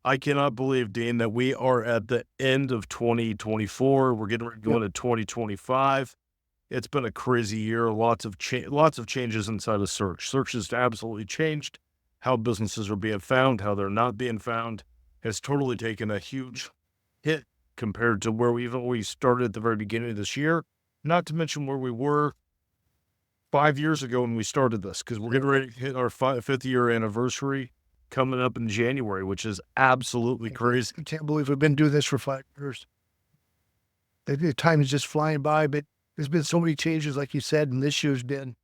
I cannot believe, Dean, that we are at the end of 2024. We're getting ready to go Yep. into 2025. It's been a crazy year. Lots of changes inside of search. Search has absolutely changed how businesses are being found, how they're not being found. Has totally taken a huge hit compared to where we started at the very beginning of this year. Not to mention where we were 5 years ago when we started this, because we're getting ready to hit our fifth year anniversary coming up in January, which is absolutely crazy. I can't believe we've been doing this for 5 years. The time is just flying by, but there's been so many changes, like you said, and this year's been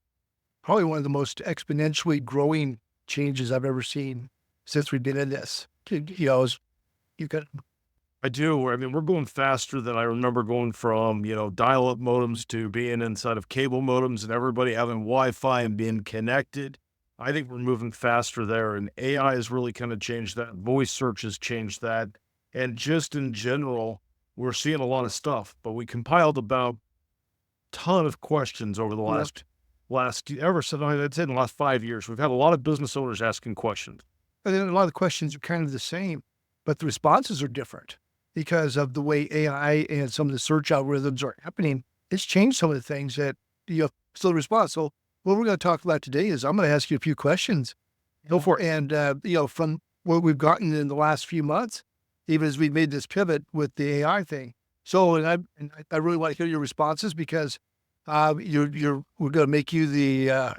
probably one of the most exponentially growing changes I've ever seen since we've been in this. You got I do. I mean, we're going faster than I remember going from, dial-up modems to being inside of cable modems and everybody having Wi-Fi and being connected. I think we're moving faster there, and AI has really kind of changed that. Voice search has changed that. And just in general, we're seeing a lot of stuff, but we compiled about a ton of questions over the Yep. ever since, I'd say in the last 5 years. We've had a lot of business owners asking questions. And then a lot of the questions are kind of the same, but the responses are different because of the way AI and some of the search algorithms are happening. It's changed some of the things that you still respond. So what we're going to talk about today is I'm going to ask you a few questions. Go for it. And, from what we've gotten in the last few months, even as we made this pivot with the AI thing. So, I really want to hear your responses because we're going to make you the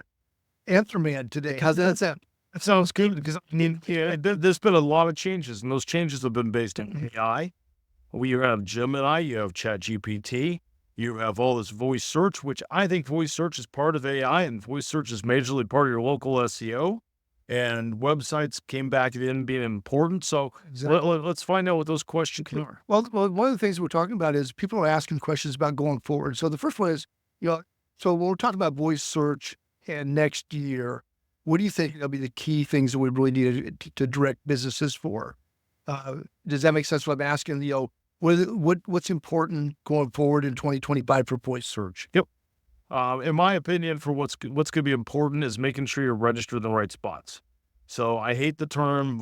answer man today. How's that sound? That sounds good because, I mean, yeah, there's been a lot of changes, and those changes have been based on AI. We have Gemini, you have ChatGPT, you have all this voice search, which I think voice search is part of AI, and voice search is majorly part of your local SEO. And websites came back in being important. So let's find out what those questions are. Well, one of the things we're talking about is people are asking questions about going forward. So the first one is, so when we're talking about voice search and next year, what do you think will be the key things that we really need to direct businesses for? Does that make sense? What I'm asking, what's important going forward in 2025 for voice search? Yep. In my opinion, for what's going to be important is making sure you're registered in the right spots. So I hate the term,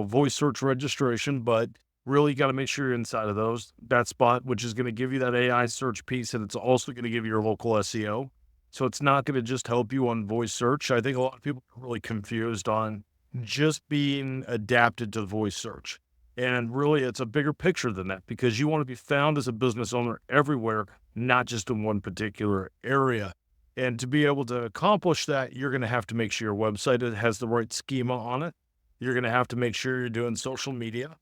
voice search registration, but really got to make sure you're inside of that spot, which is going to give you that AI search piece, and it's also going to give you your local SEO. So it's not going to just help you on voice search. I think a lot of people are really confused on just being adapted to voice search. And really, it's a bigger picture than that because you want to be found as a business owner everywhere, not just in one particular area. And to be able to accomplish that, you're going to have to make sure your website has the right schema on it. You're going to have to make sure you're doing social media,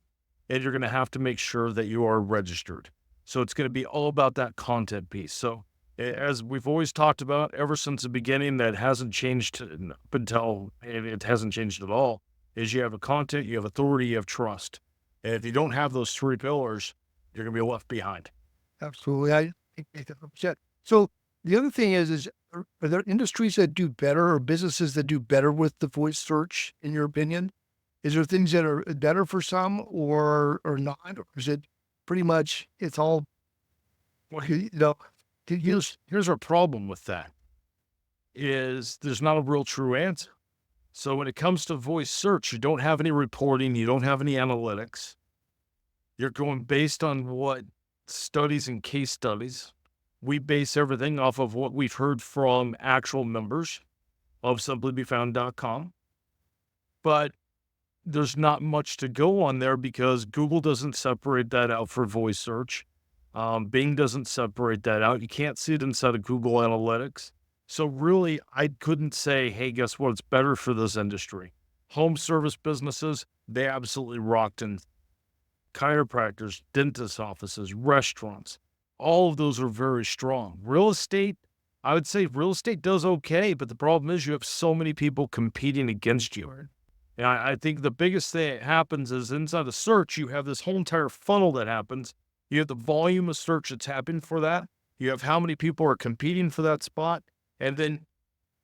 and you're going to have to make sure that you are registered. So it's going to be all about that content piece. So as we've always talked about ever since the beginning, that hasn't changed up until it hasn't changed at all, is you have a content, you have authority, you have trust. And if you don't have those three pillars, you're going to be left behind. Absolutely. I think 100%. So the other thing is are there industries that do better or businesses that do better with the voice search, in your opinion? Is there things that are better for some or not? Or is it pretty much, it's all, Well, here's, here's our problem with that is there's not a real true answer. So when it comes to voice search, you don't have any reporting, you don't have any analytics. You're going based on what studies and case studies. We base everything off of what we've heard from actual members of SimplyBeFound.com. But there's not much to go on there because Google doesn't separate that out for voice search. Bing doesn't separate that out. You can't see it inside of Google Analytics. So really, I couldn't say, hey, guess what? It's better for this industry. Home service businesses, they absolutely rocked in chiropractors, dentist offices, restaurants. All of those are very strong. Real estate, I would say real estate does okay, but the problem is you have so many people competing against you. And I think the biggest thing that happens is inside of search, you have this whole entire funnel that happens. You have the volume of search that's happening for that. You have how many people are competing for that spot. And then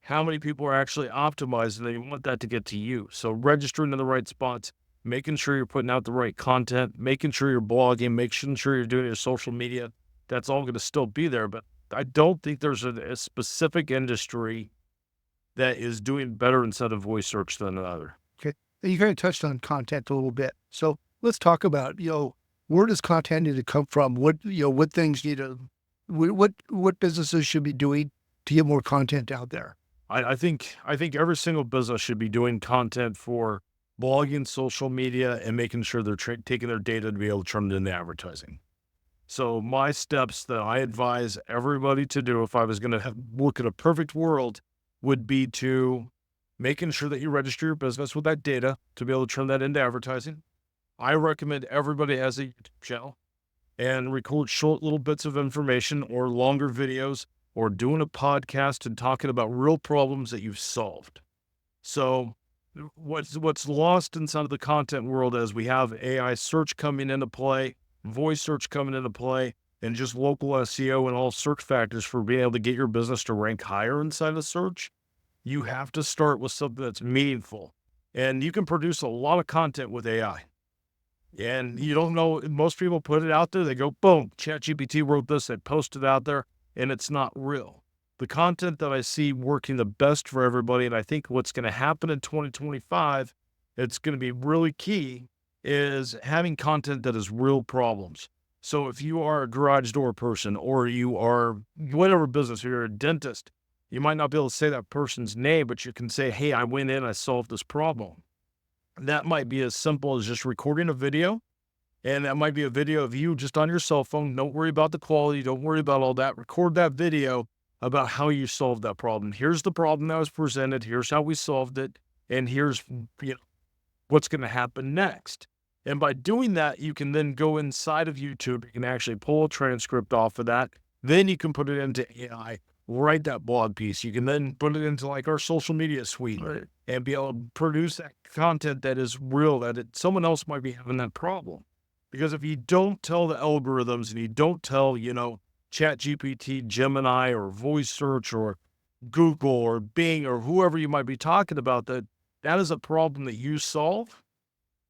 how many people are actually optimized and they want that to get to you. So registering in the right spots, making sure you're putting out the right content, making sure you're blogging, making sure you're doing your social media. That's all going to still be there. But I don't think there's a specific industry that is doing better inside of voice search than another. okay. You kind of touched on content a little bit. So let's talk about, where does content need to come from? What things need to, what businesses should be doing to get more content out there? I think every single business should be doing content for blogging, social media, and making sure they're taking their data to be able to turn it into advertising. So my steps that I advise everybody to do if I was going to look at a perfect world would be to making sure that you register your business with that data to be able to turn that into advertising. I recommend everybody has a YouTube channel and record short little bits of information or longer videos or doing a podcast and talking about real problems that you've solved. So what's lost inside of the content world as we have AI search coming into play, voice search coming into play, and just local SEO and all search factors for being able to get your business to rank higher inside of search. You have to start with something that's meaningful. And you can produce a lot of content with AI. And you don't know, most people put it out there, they go, boom, ChatGPT wrote this, they post it out there, and it's not real. The content that I see working the best for everybody, and I think what's going to happen in 2025, it's going to be really key, is having content that is real problems. So if you are a garage door person or you are whatever business, or you're a dentist, you might not be able to say that person's name, but you can say, hey, I went in, I solved this problem. That might be as simple as just recording a video. And that might be a video of you just on your cell phone. Don't worry about the quality. Don't worry about all that. Record that video about how you solved that problem. Here's the problem that was presented. Here's how we solved it. And here's what's going to happen next. And by doing that, you can then go inside of YouTube. You can actually pull a transcript off of that. Then you can put it into AI, write that blog piece. You can then put it into like our social media suite and be able to produce that content that is real, that someone else might be having that problem. Because if you don't tell the algorithms and you don't tell, ChatGPT, Gemini, or voice search, or Google, or Bing, or whoever you might be talking about, that is a problem that you solve,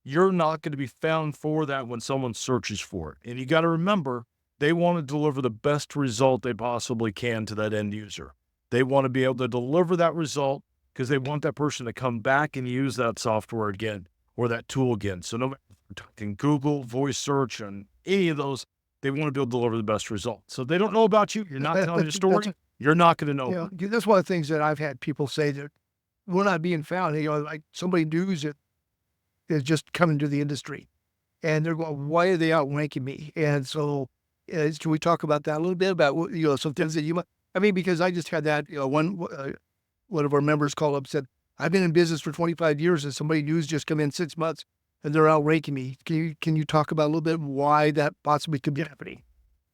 you're not going to be found for that when someone searches for it. And you got to remember, they want to deliver the best result they possibly can to that end user. They want to be able to deliver that result because they want that person to come back and use that software again or that tool again. So no matter if we're talking Google, voice search, and any of those, they want to be able to deliver the best result. So if they don't know about you, you're not telling your story, you're not going to know. That's one of the things that I've had people say, that we're not being found. Like somebody news it is just coming to the industry, and they're going, why are they outranking me? And so, can we talk about that a little bit about some things that you might? I mean, because I just had that. One of our members called up and said, I've been in business for 25 years, and somebody news just come in 6 months, and they're outranking me. Can you talk about a little bit why that possibly could be happening?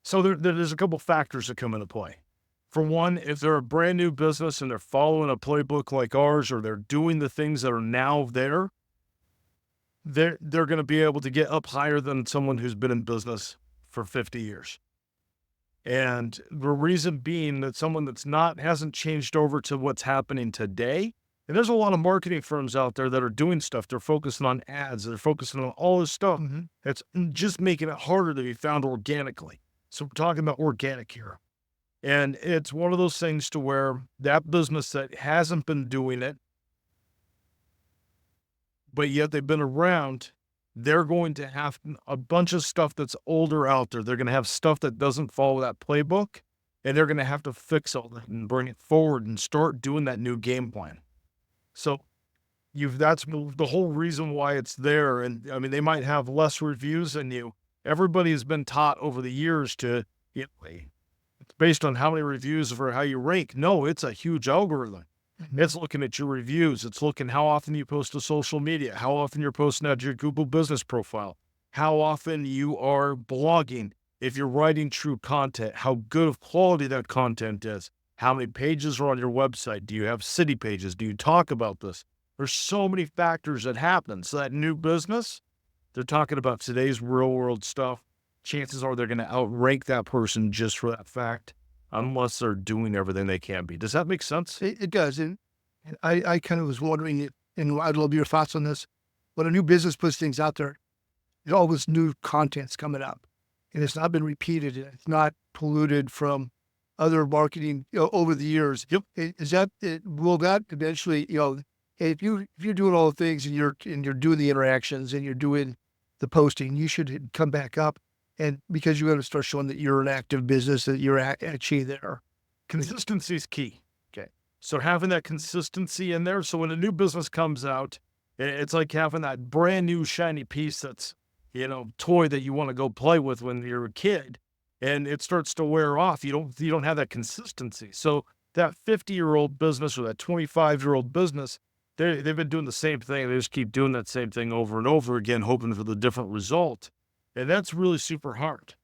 So there's a couple factors that come into play. For one, if they're a brand new business and they're following a playbook like ours, or they're doing the things that are now there, they're going to be able to get up higher than someone who's been in business for 50 years. And the reason being that someone hasn't changed over to what's happening today. And there's a lot of marketing firms out there that are doing stuff. They're focusing on ads. They're focusing on all this stuff. That's just making it harder to be found organically. So we're talking about organic here. And it's one of those things to where that business that hasn't been doing it, but yet they've been around, they're going to have a bunch of stuff that's older out there. They're going to have stuff that doesn't follow that playbook, and they're going to have to fix all that and bring it forward and start doing that new game plan. So that's the whole reason why it's there. And I mean, they might have less reviews than you. Everybody has been taught over the years to, it's based on how many reviews for how you rank. No, it's a huge algorithm. It's looking at your reviews. It's looking how often you post to social media, how often you're posting out your Google business profile, how often you are blogging, if you're writing true content, how good of quality that content is, how many pages are on your website. Do you have city pages? Do you talk about this? There's so many factors that happen. So that new business, they're talking about today's real world stuff. Chances are they're going to outrank that person just for that fact, unless they're doing everything they can be. Does that make sense? It does. And I kind of was wondering, and I'd love your thoughts on this. When a new business puts things out there, there's all this new content's coming up, and it's not been repeated. It's not polluted from other marketing over the years. Yep. Will that eventually, if you're doing all the things and you're doing the interactions and you're doing the posting, you should come back up, and because you got to start showing that you're an active business, that you're actually there. Consistency is key. Okay. So having that consistency in there. So when a new business comes out, it's like having that brand new shiny piece that's, toy that you want to go play with when you're a kid, and it starts to wear off. You don't have that consistency. So that 50-year-old business or that 25-year-old business, they've been doing the same thing. They just keep doing that same thing over and over again, hoping for the different result. And that's really super hard.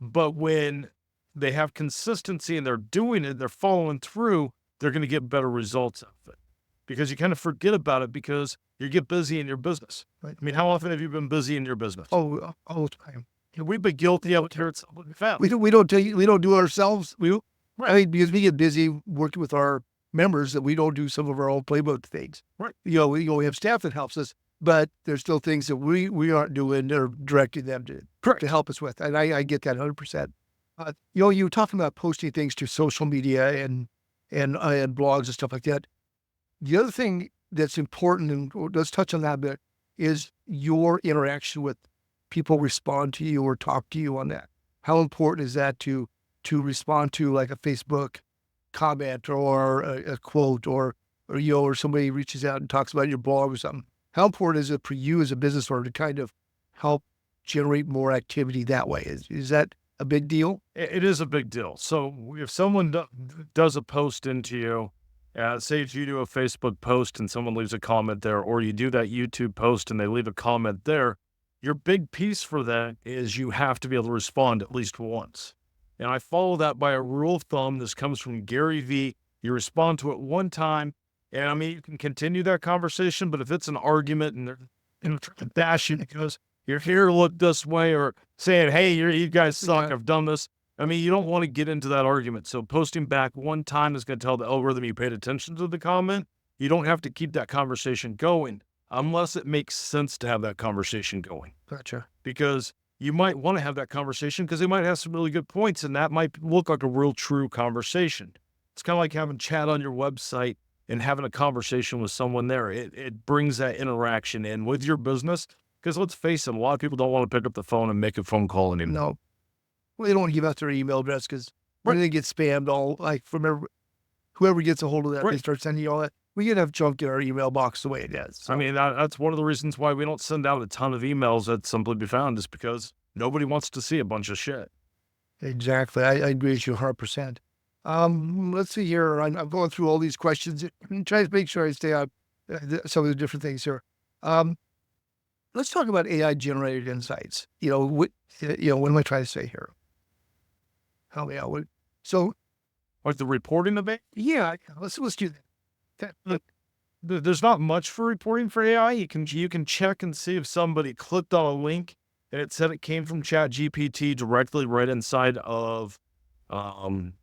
But when they have consistency and they're doing it, they're following through, they're going to get better results out of it, because you kind of forget about it because you get busy in your business. Right. I mean, how often have you been busy in your business? Oh, all the time. We've been guilty out here at SimplyBeFound. We don't do it ourselves. I Right. mean, because we get busy working with our members, that we don't do some of our own playbook things. Right. We have staff that helps us, but there's still things that we aren't doing or directing them to help us with. And I get that 100%. You were talking about posting things to social media and blogs and stuff like that. The other thing that's important, and let's touch on that a bit, is your interaction with people respond to you or talk to you on that. How important is that to respond to like a Facebook comment or a quote or somebody reaches out and talks about your blog or something? How important is it for you as a business owner to kind of help generate more activity that way? Is that a big deal? It is a big deal. So if someone does a post into you, say if you do a Facebook post and someone leaves a comment there, or you do that YouTube post and they leave a comment there, your big piece for that is you have to be able to respond at least once. And I follow that by a rule of thumb. This comes from Gary Vee. You respond to it one time, and I mean, you can continue that conversation, but if it's an argument and they're trying to bash you because you're here, look this way, or saying, hey, you guys suck, I've done this. I mean, you don't want to get into that argument. So posting back one time is going to tell the algorithm you paid attention to the comment. You don't have to keep that conversation going unless it makes sense to have that conversation going. Gotcha. Because you might want to have that conversation because they might have some really good points, and that might look like a real true conversation. It's kind of like having chat on your website and having a conversation with someone there. It brings that interaction in with your business, because let's face it, a lot of people don't want to pick up the phone and make a phone call anymore. No. Well, they don't want to give out their email address because when they get spammed, whoever gets a hold of that, they start sending you all that. We could have junk in our email box the way it is. So. I mean, that's one of the reasons why we don't send out a ton of emails at SimplyBeFound, is because nobody wants to see a bunch of shit. Exactly. I agree with you 100%. Let's see here. I'm going through all these questions and trying to make sure I stay on some of the different things here. Let's talk about AI-generated insights. What am I trying to say here? Help me out. So, like the reporting of it? Yeah, let's do that. Look, there's not much for reporting for AI. You can check and see if somebody clicked on a link and it said it came from ChatGPT directly right inside of,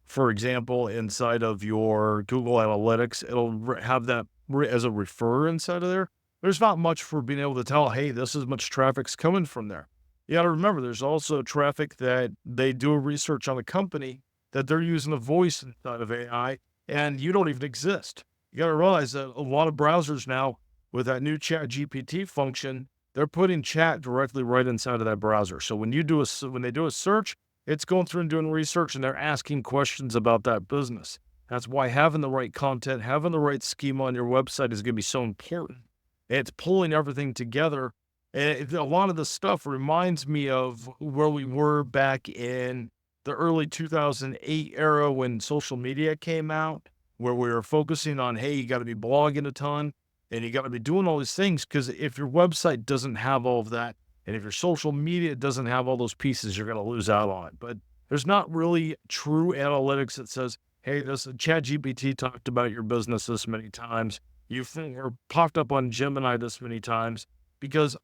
for example, inside of your Google Analytics. It'll have that as a referrer inside of there. There's not much for being able to tell, hey, this is much traffic's coming from there. You got to remember, there's also traffic that they do a research on a company that they're using a voice inside of AI, and you don't even exist. You got to realize that a lot of browsers now, with that new ChatGPT function, they're putting chat directly right inside of that browser. So when they do a search, it's going through and doing research, and they're asking questions about that business. That's why having the right content, having the right schema on your website is going to be so important. It's pulling everything together. And a lot of the stuff reminds me of where we were back in the early 2008 era when social media came out, where we were focusing on, hey, you got to be blogging a ton and you got to be doing all these things, because if your website doesn't have all of that, and if your social media doesn't have all those pieces, you're going to lose out on it. But there's not really true analytics that says, hey, this ChatGPT talked about your business this many times. You've popped up on Gemini this many times, because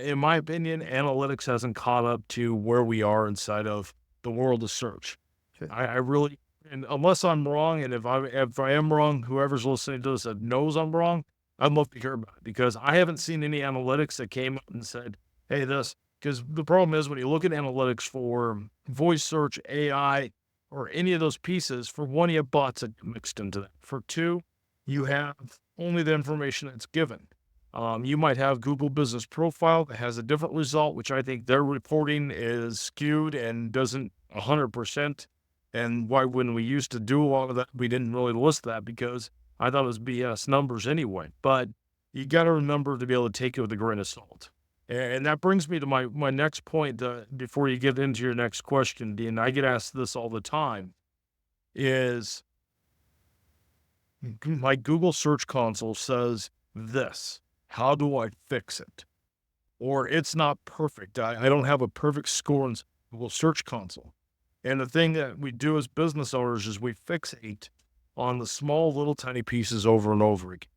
in my opinion, analytics hasn't caught up to where we are inside of the world of search. Okay. I really, and unless I'm wrong, and if I am wrong, whoever's listening to this that knows I'm wrong, I'd love to hear about it, because I haven't seen any analytics that came up and said, hey, because the problem is when you look at analytics for voice search, AI, or any of those pieces, for one, you have bots that mixed into that. For two, you have only the information that's given. You might have Google Business Profile that has a different result, which I think their reporting is skewed and doesn't 100%. And why, when we used to do all of that, we didn't really list that because I thought it was BS numbers anyway. But you got to remember to be able to take it with a grain of salt. And that brings me to my next point before you get into your next question, Dean. I get asked this all the time is my Google Search Console says this. How do I fix it? Or it's not perfect. I don't have a perfect score in Google Search Console. And the thing that we do as business owners is we fixate on the small little tiny pieces over and over again.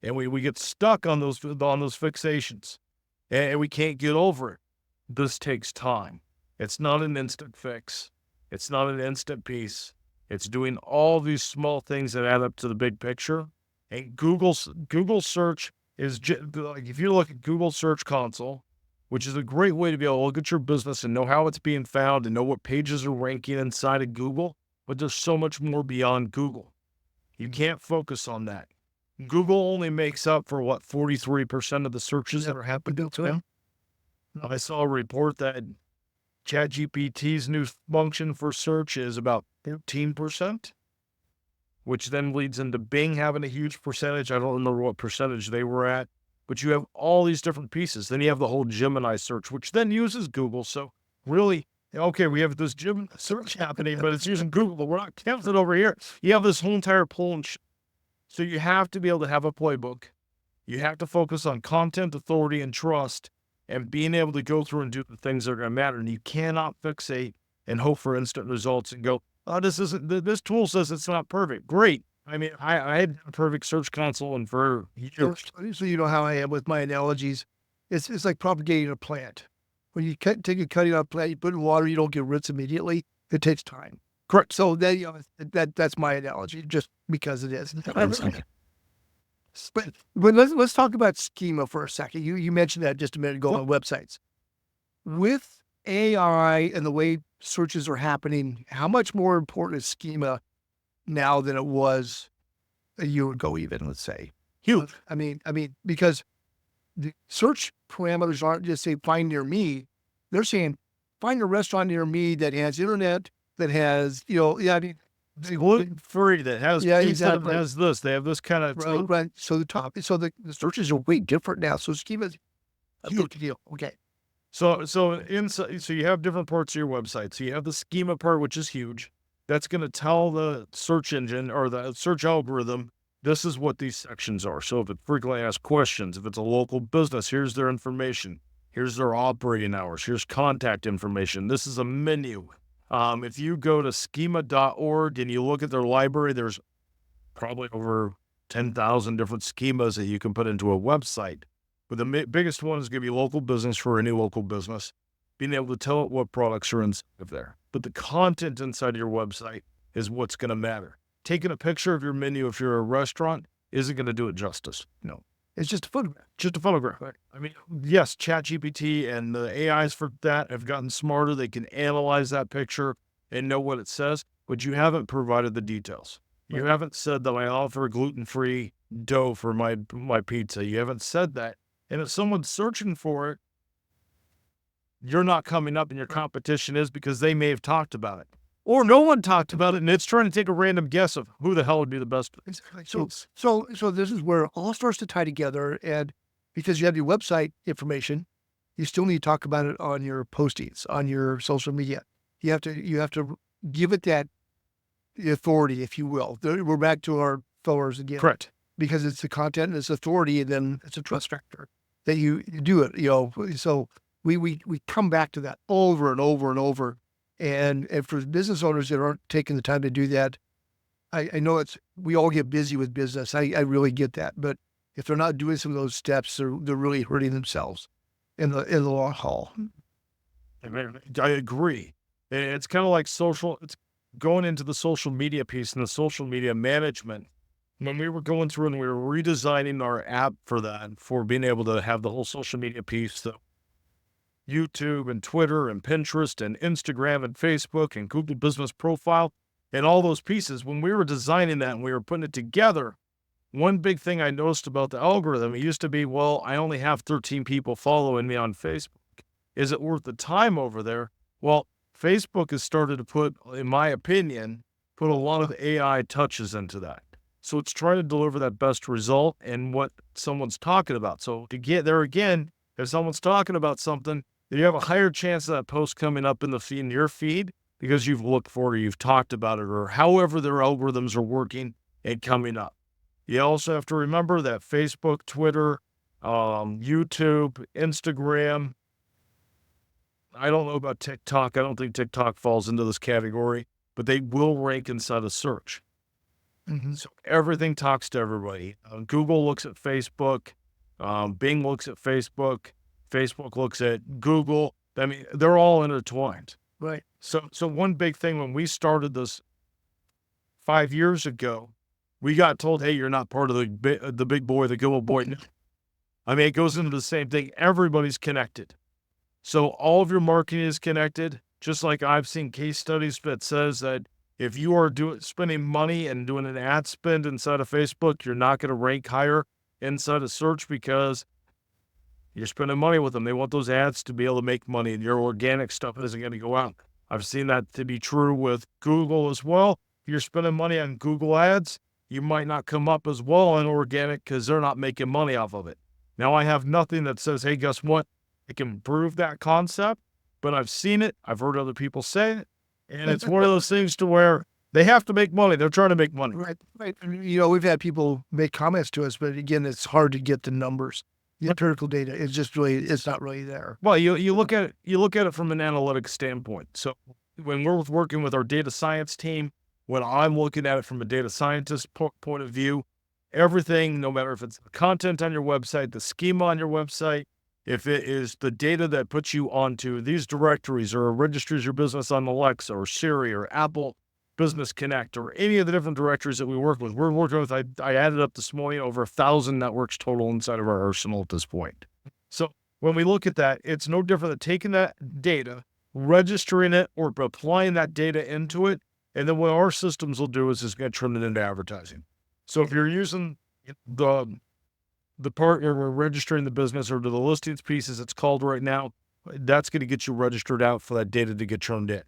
And we get stuck on those fixations and we can't get over it. This takes time. It's not an instant fix. It's not an instant piece. It's doing all these small things that add up to the big picture. And Google search is like, if you look at Google Search Console, which is a great way to be able to look at your business and know how it's being found and know what pages are ranking inside of Google, but there's so much more beyond Google. You can't focus on that. Google only makes up for what, 43% of the searches that are happening to them. I saw a report that ChatGPT's new function for search is about 13%, which then leads into Bing having a huge percentage. I don't remember what percentage they were at, but you have all these different pieces. Then you have the whole Gemini search, which then uses Google. So really, okay, we have this Gemini search happening, but it's using Google, but we're not counting it over here. You have this whole entire pool. So you have to be able to have a playbook. You have to focus on content, authority, and trust, and being able to go through and do the things that are going to matter. And you cannot fixate and hope for instant results and go, oh, this tool says it's not perfect. Great. I mean, I had a perfect Search Console and for years. So you know how I am with my analogies. It's like propagating a plant. When you take a cutting out plant, you put it in water, you don't get roots immediately. It takes time. Correct. So then, that's my analogy, just because it is. But let's talk about schema for a second. You mentioned that just a minute ago on websites. With AI and the way searches are happening, how much more important is schema now than it was a year ago, even, let's say? Huge. I mean, because the search parameters aren't just say find near me. They're saying find a restaurant near me that has internet, that has, gluten-free, that has pizza, that has this. They have this kind of right. So the searches are way different now. So schema's a big deal. Okay. So you have different parts of your website. So you have the schema part, which is huge. That's going to tell the search engine or the search algorithm, this is what these sections are. So if it frequently asks questions, if it's a local business, here's their information. Here's their operating hours. Here's contact information. This is a menu. If you go to schema.org and you look at their library, there's probably over 10,000 different schemas that you can put into a website. But the biggest one is going to be local business for any local business, being able to tell it what products are inside of there. But the content inside of your website is what's going to matter. Taking a picture of your menu if you're a restaurant isn't going to do it justice. No. It's just a photograph. Just a photograph. Right. I mean, yes, ChatGPT and the AIs for that have gotten smarter. They can analyze that picture and know what it says, but you haven't provided the details. You haven't said that I offer gluten-free dough for my pizza. You haven't said that. And if someone's searching for it, you're not coming up and your competition is because they may have talked about it. Or no one talked about it, and it's trying to take a random guess of who the hell would be the best. So this is where it all starts to tie together, and because you have your website information, you still need to talk about it on your postings, on your social media. You have to give it that authority, if you will. We're back to our followers again. Correct. Because it's the content and it's authority, and then it's a trust factor that you do it. So we come back to that over and over and over. And for business owners that aren't taking the time to do that, I know we all get busy with business. I really get that. But if they're not doing some of those steps, they're really hurting themselves in the long haul. I agree. It's kind of like it's going into the social media piece and the social media management. When we were going through and we were redesigning our app for that, for being able to have the whole social media piece, so YouTube and Twitter and Pinterest and Instagram and Facebook and Google Business Profile and all those pieces, when we were designing that and we were putting it together, one big thing I noticed about the algorithm, it used to be, well, I only have 13 people following me on Facebook. Is it worth the time over there? Well, Facebook has started to put, in my opinion, put a lot of AI touches into that. So it's trying to deliver that best result and what someone's talking about. So to get there again, if someone's talking about something, you have a higher chance of that post coming up in the feed, in your feed, because you've looked for it, you've talked about it, or however their algorithms are working and coming up. You also have to remember that Facebook, Twitter, YouTube, Instagram, I don't know about TikTok. I don't think TikTok falls into this category, but they will rank inside of search. Mm-hmm. So everything talks to everybody. Google looks at Facebook. Bing looks at Facebook. Facebook looks at Google. I mean, they're all intertwined. Right. So one big thing when we started this 5 years ago, we got told, "Hey, you're not part of the big boy, the Google boy." I mean, it goes into the same thing. Everybody's connected. So all of your marketing is connected, just like I've seen case studies that says that if you are spending money and doing an ad spend inside of Facebook, you're not going to rank higher inside of search because you're spending money with them. They want those ads to be able to make money, and your organic stuff isn't going to go out. I've seen that to be true with Google as well. If you're spending money on Google ads, you might not come up as well on organic because they're not making money off of it. Now, I have nothing that says, hey, guess what? I can prove that concept, but I've seen it. I've heard other people say it. And it's one of those things to where they have to make money. They're trying to make money. Right. Right. And, you know, we've had people make comments to us, but again, it's hard to get the numbers. The empirical data is just really, it's not really there. Well, you look at it from an analytics standpoint. So when we're working with our data science team, when I'm looking at it from a data scientist point of view, everything, no matter if it's the content on your website, the schema on your website, if it is the data that puts you onto these directories or registers your business on Alexa or Siri or Apple Business Connect or any of the different directories that we work with, we're working with, I added up this morning, over 1,000 networks total inside of our arsenal at this point. So when we look at that, it's no different than taking that data, registering it, or applying that data into it. And then what our systems will do is it's going to turn it into advertising. So if you're using the part where we're registering the business, or to the listings piece as it's called right now, that's going to get you registered out for that data to get turned in.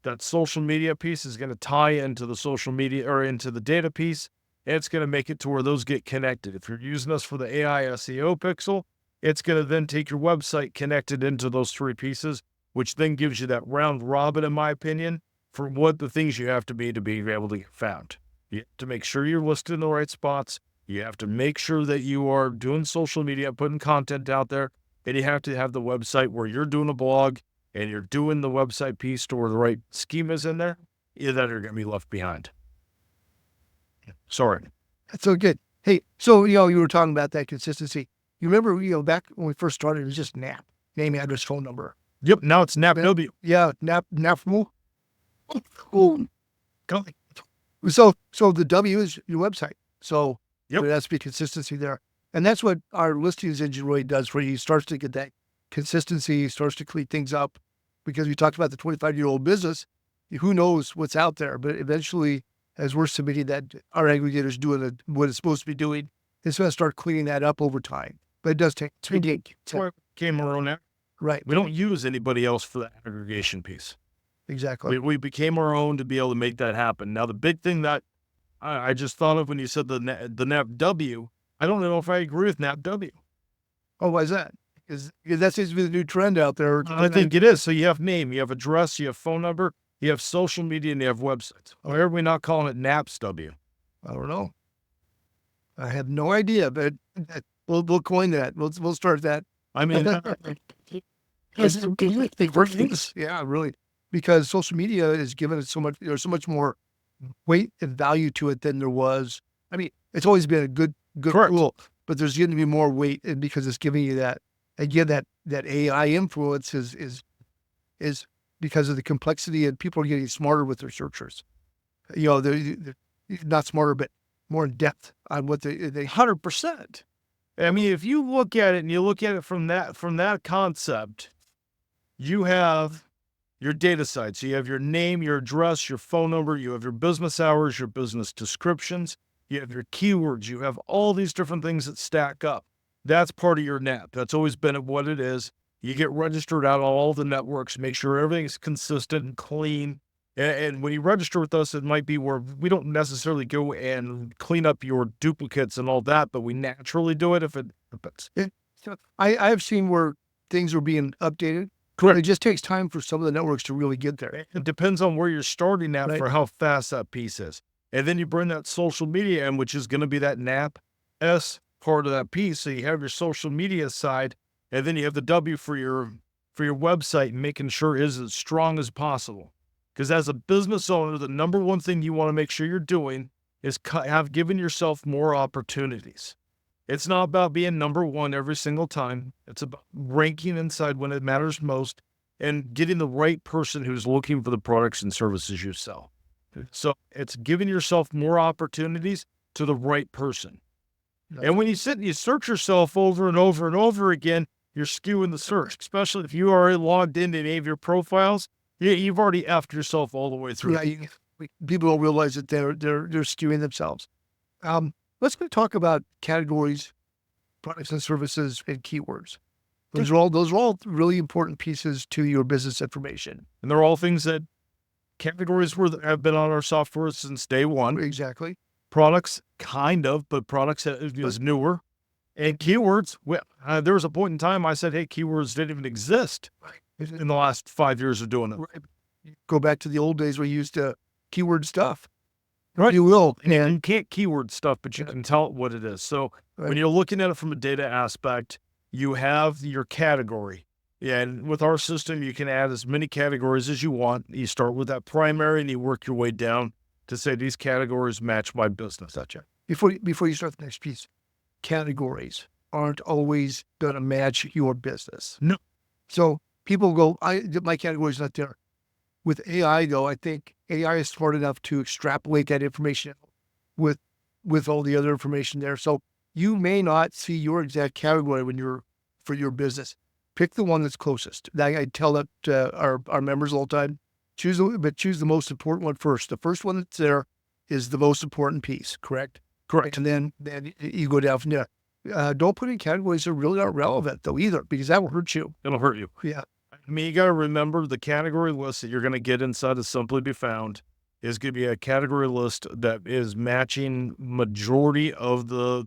That social media piece is going to tie into the social media or into the data piece. And it's going to make it to where those get connected. If you're using us for the AI SEO pixel, it's going to then take your website connected into those three pieces, which then gives you that round robin, in my opinion, for what the things you have to be able to get found. You have to make sure you're listed in the right spots. You have to make sure that you are doing social media, putting content out there, and you have to have the website where you're doing a blog and you're doing the website piece to where the right schemas in there, that are going to be left behind. Sorry. That's so good. Hey, so, you know, you were talking about that consistency. You remember, you know, back when we first started, it was just NAP, name, address, phone number. Yep. Now it's NAPW. Yeah, NAPW. Cool. So the W is your website. So Yep. there has to be consistency there. And that's what our listings engine really does for you. He starts to get that consistency, starts to clean things up, because we talked about the 25-year-old business. Who knows what's out there? But eventually, as we're submitting that, our aggregator's doing what it's supposed to be doing, it's going to start cleaning that up over time. But it does take 3 days. Came around now. Right. We don't use anybody else for the aggregation piece. Exactly. We became our own to be able to make that happen. Now, the big thing that I just thought of when you said the NAPW, I don't know if I agree with NAPW. Oh, why is that? Because that seems to be the new trend out there. I think it is. So you have name, you have address, you have phone number, you have social media, and you have websites. Why are we not calling it NAPSW? I don't know. I have no idea, but we'll coin that. We'll start that. I mean, Yeah, really, because social media is given it so much. There's so much more weight and value to it than there was. I mean, it's always been a good Correct. tool, but there's going to be more weight, and because it's giving you that. Again, that AI influence is because of the complexity, and people are getting smarter with their searchers. You know, they're not smarter, but more in depth on what they 100%. I mean, if you look at it and you look at it from that concept, you have your data side. So you have your name, your address, your phone number, you have your business hours, your business descriptions, you have your keywords, you have all these different things that stack up. That's part of your NAP. That's always been what it is. You get registered out on all the networks, make sure everything's consistent and clean. And when you register with us, it might be where we don't necessarily go and clean up your duplicates and all that, but we naturally do it if it happens. Yeah. So I've seen where things are being updated. Correct. It just takes time for some of the networks to really get there. It depends on where you're starting at Right. for how fast that piece is. And then you bring that social media in, which is going to be that NAP S part of that piece. So you have your social media side, and then you have the W for your website, making sure it is as strong as possible. Because as a business owner, the number one thing you want to make sure you're doing is have given yourself more opportunities. It's not about being number one every single time. It's about ranking inside when it matters most and getting the right person who's looking for the products and services you sell. So it's giving yourself more opportunities to the right person. And when you sit and you search yourself over and over and over again, you're skewing the search, especially if you are logged into any of your profiles. You've already effed yourself all the way through. Yeah, people don't realize that they're skewing themselves. Let's talk about categories, products and services, and keywords. Those are all really important pieces to your business information. And they're all things that categories have been on our software since day one. Exactly. Products, kind of, but products is newer. And keywords, there was a point in time I said, hey, keywords didn't even exist in the last 5 years of doing it. Right. Go back to the old days where you used to keyword stuff. Right. You will. And you can't keyword stuff, but you can tell it what it is. So when you're looking at it from a data aspect, you have your category. Yeah, and with our system, you can add as many categories as you want. You start with that primary and you work your way down to say these categories match my business. Gotcha. Before you start the next piece, categories aren't always going to match your business. No. So people go, my category's not there. With AI, though, I think AI is smart enough to extrapolate that information with all the other information there. So you may not see your exact category for your business. Pick the one that's closest. I tell that to our members all the time. Choose the most important one first. The first one that's there is the most important piece, correct? Correct. And then you go down from there. Don't put in categories that really aren't relevant, though, either, because that will hurt you. It'll hurt you. Yeah. I mean, you got to remember the category list that you're going to get inside of SimplyBeFound is going to be a category list that is matching majority of the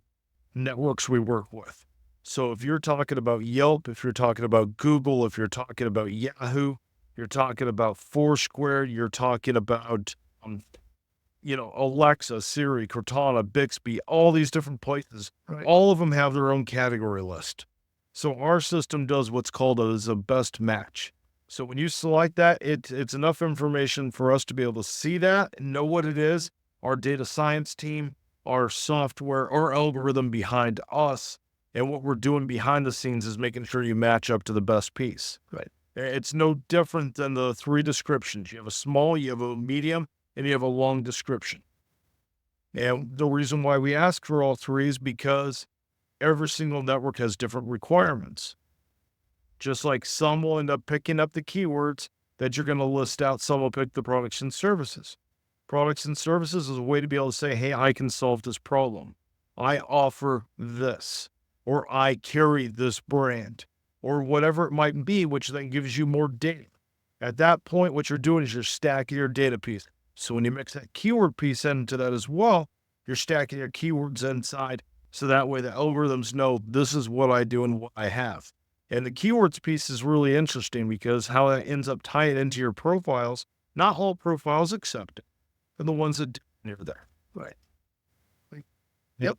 networks we work with. So if you're talking about Yelp, if you're talking about Google, if you're talking about Yahoo, you're talking about Foursquare, you're talking about, Alexa, Siri, Cortana, Bixby, all these different places, Right. all of them have their own category list. So our system does what's called a best match. So when you select that, it's enough information for us to be able to see that and know what it is. Our data science team, our software, our algorithm behind us, and what we're doing behind the scenes is making sure you match up to the best piece. Right. It's no different than the three descriptions. You have a small, you have a medium, and you have a long description. And the reason why we ask for all three is because every single network has different requirements. Just like some will end up picking up the keywords that you're going to list out, some will pick the products and services. Products and services is a way to be able to say, hey, I can solve this problem. I offer this, or I carry this brand, or whatever it might be, which then gives you more data. At that point, what you're doing is you're stacking your data piece. So when you mix that keyword piece into that as well, you're stacking your keywords inside. So that way the algorithms know this is what I do and what I have. And the keywords piece is really interesting because how that ends up tying into your profiles, not all profiles accept it, and the ones that do near there. Right. Yep.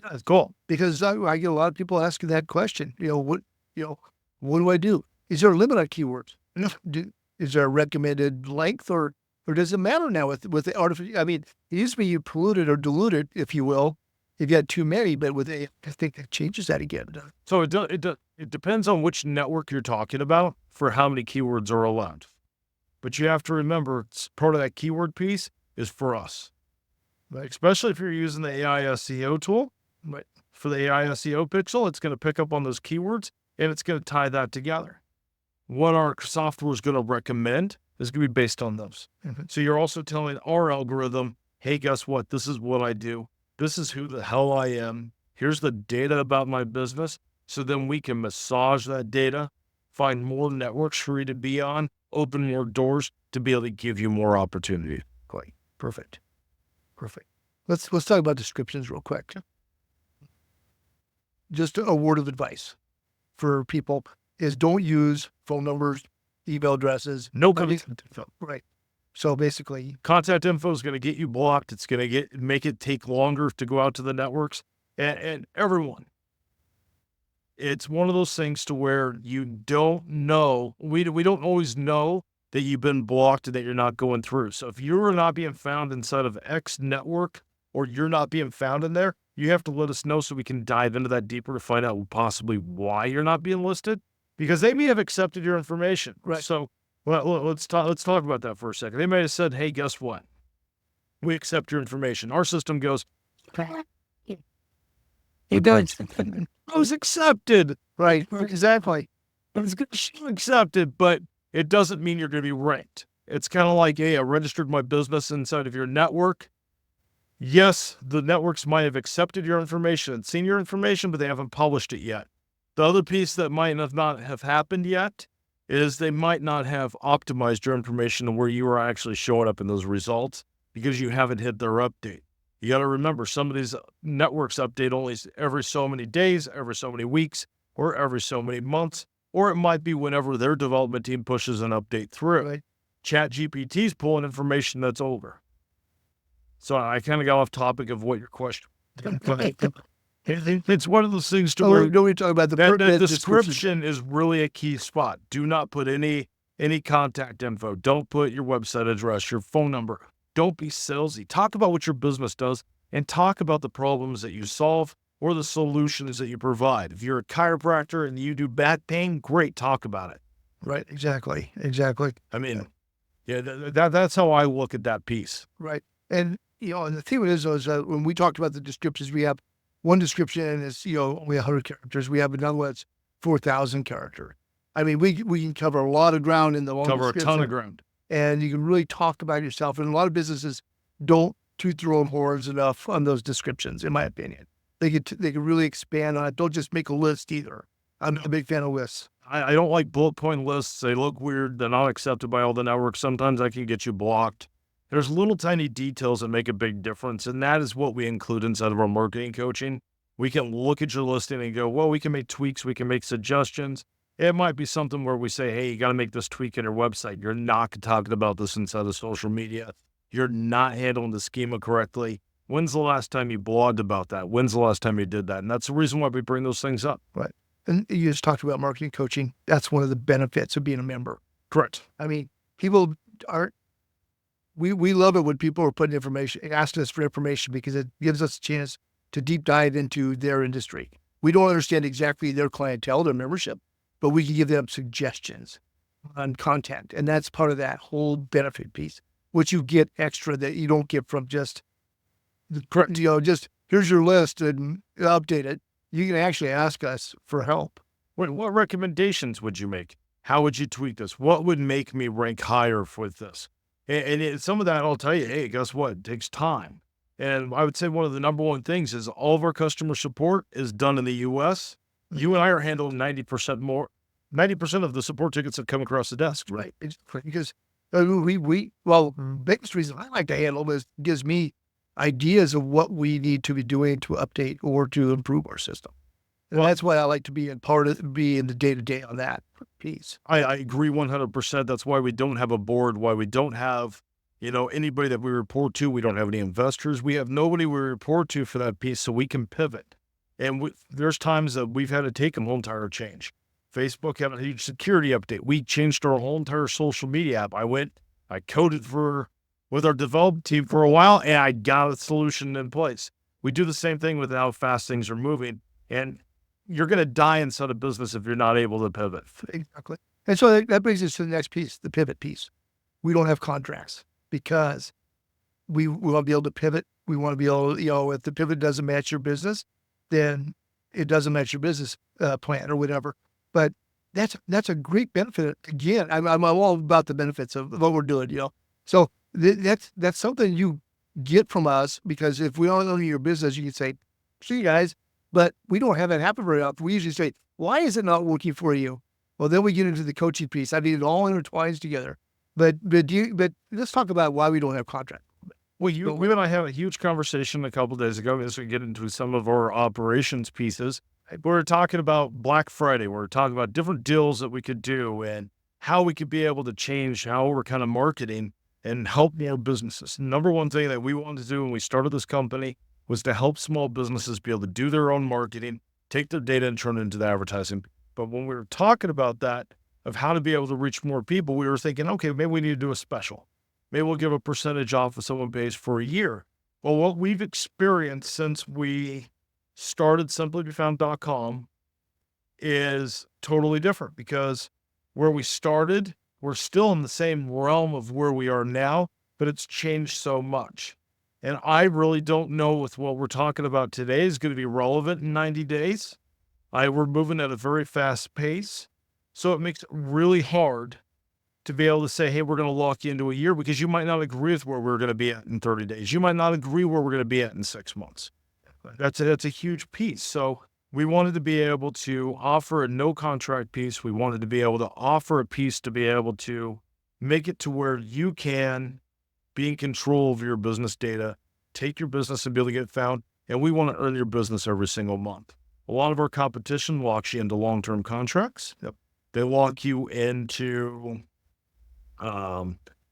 That's cool. Because I get a lot of people asking that question. What do I do? Is there a limit on keywords? Is there a recommended length, or does it matter now with the artificial? I mean, it used to be you pollute it or dilute it, if you will, if you had too many, but with AI, I think that changes that again. So it depends on which network you're talking about for how many keywords are allowed. But you have to remember, part of that keyword piece is for us. Right. Especially if you're using the AI SEO tool. Right. For the AI SEO pixel, it's going to pick up on those keywords and it's going to tie that together. What our software is going to recommend is going to be based on those. Mm-hmm. So you're also telling our algorithm, hey, guess what? This is what I do. This is who the hell I am. Here's the data about my business. So then we can massage that data, find more networks for you to be on, open more doors to be able to give you more opportunity. Great. Perfect. Perfect. Let's talk about descriptions real quick. Just a word of advice for people is don't use phone numbers, email addresses. No contact info. Right. So basically, Contact info is going to get you blocked. It's going to make it take longer to go out to the networks. And everyone, it's one of those things to where you don't know. We don't always know that you've been blocked and that you're not going through. So if you're not being found inside of X network or you're not being found in there, you have to let us know so we can dive into that deeper to find out possibly why you're not being listed, because they may have accepted your information. Right. So let's talk about that for a second. They may have said, hey, guess what? We accept your information. Our system goes, it does. I was accepted. Right. Exactly. It's going to show accepted, but it doesn't mean you're going to be ranked. It's kind of like, hey, I registered my business inside of your network. Yes, the networks might have accepted your information and seen your information, but they haven't published it yet. The other piece that might not have happened yet is they might not have optimized your information to where you are actually showing up in those results because you haven't hit their update. You got to remember, some of these networks update only every so many days, every so many weeks, or every so many months, or it might be whenever their development team pushes an update through. Right. ChatGPT's pulling information that's older. So I kind of got off topic of what your question. It's one of those things to where we talk about that description is really a key spot. Do not put any contact info. Don't put your website address, your phone number. Don't be salesy. Talk about what your business does and talk about the problems that you solve or the solutions that you provide. If you're a chiropractor and you do back pain, great, talk about it. Right. Exactly. Exactly. I mean, yeah, that's how I look at that piece. Right. And, and the thing is when we talked about the descriptions, we have one description is, only 100 characters. We have another one that's 4,000 characters. I mean, we can cover a lot of ground in the long Cover a description. ton of ground. And you can really talk about yourself. And a lot of businesses don't toot their own horns enough on those descriptions, in my opinion. They could really expand on it. Don't just make a list either. I'm a big fan of lists. I don't like bullet point lists. They look weird. They're not accepted by all the networks. Sometimes I can get you blocked. There's little tiny details that make a big difference, and that is what we include inside of our marketing coaching. We can look at your listing and go, well, we can make tweaks. We can make suggestions. It might be something where we say, hey, you got to make this tweak in your website. You're not talking about this inside of social media. You're not handling the schema correctly. When's the last time you blogged about that? When's the last time you did that? And that's the reason why we bring those things up. Right. And you just talked about marketing coaching. That's one of the benefits of being a member. Correct. I mean, people aren't, we love it when people are putting information, asking us for information, because it gives us a chance to deep dive into their industry. We don't understand exactly their clientele, their membership, but we can give them suggestions on content. And that's part of that whole benefit piece, which you get extra that you don't get from just, just here's your list and update it. You can actually ask us for help. What recommendations would you make? How would you tweak this? What would make me rank higher with this? And some of that, I'll tell you, hey, guess what? It takes time. And I would say one of the number one things is all of our customer support is done in the U.S. You and I are handling 90% of the support tickets that come across the desk. Right. Because biggest reason I like to handle is it gives me ideas of what we need to be doing to update or to improve our system. And that's why I like to be in the day-to-day on that piece. I agree 100%. That's why we don't have a board, why we don't have, anybody that we report to. We don't have any investors. We have nobody we report to for that piece, so we can pivot. And there's times that we've had to take a whole entire change. Facebook had a huge security update. We changed our whole entire social media app. I coded with our development team for a while, and I got a solution in place. We do the same thing with how fast things are moving. And you're going to die inside a business if you're not able to pivot. Exactly. And so that brings us to the next piece, the pivot piece. We don't have contracts because we want to be able to pivot. We want to be able, if the pivot doesn't match your business, then it doesn't match your business plan or whatever. But that's a great benefit. Again, I'm all about the benefits of what we're doing, So that's something get from us, because if we don't know your business, you can say, see you guys, but we don't have that happen very often. We usually say, why is it not working for you? Well, then we get into the coaching piece. I mean, it all intertwines together. But let's talk about why we don't have contract. Well, So you and I had a huge conversation a couple days ago as we get into some of our operations pieces. We were talking about Black Friday. We were talking about different deals that we could do and how we could be able to change how we're kind of marketing and help more businesses. Number one thing that we wanted to do when we started this company was to help small businesses be able to do their own marketing, take their data and turn it into the advertising. But when we were talking about that, of how to be able to reach more people, we were thinking, okay, maybe we need to do a special. Maybe we'll give a percentage off if someone pays for a year. Well, what we've experienced since we started SimplyBeFound.com is totally different, because where we started, we're still in the same realm of where we are now, but it's changed so much. And I really don't know if what we're talking about today is going to be relevant in 90 days. We're moving at a very fast pace. So it makes it really hard to be able to say, hey, we're going to lock you into a year, because you might not agree with where we're going to be at in 30 days. You might not agree where we're going to be at in 6 months. That's a huge piece. So we wanted to be able to offer a no contract piece. We wanted to be able to offer a piece to be able to make it to where you can be in control of your business data, take your business and be able to get found. And we want to earn your business every single month. A lot of our competition locks you into long-term contracts. Yep. They lock you into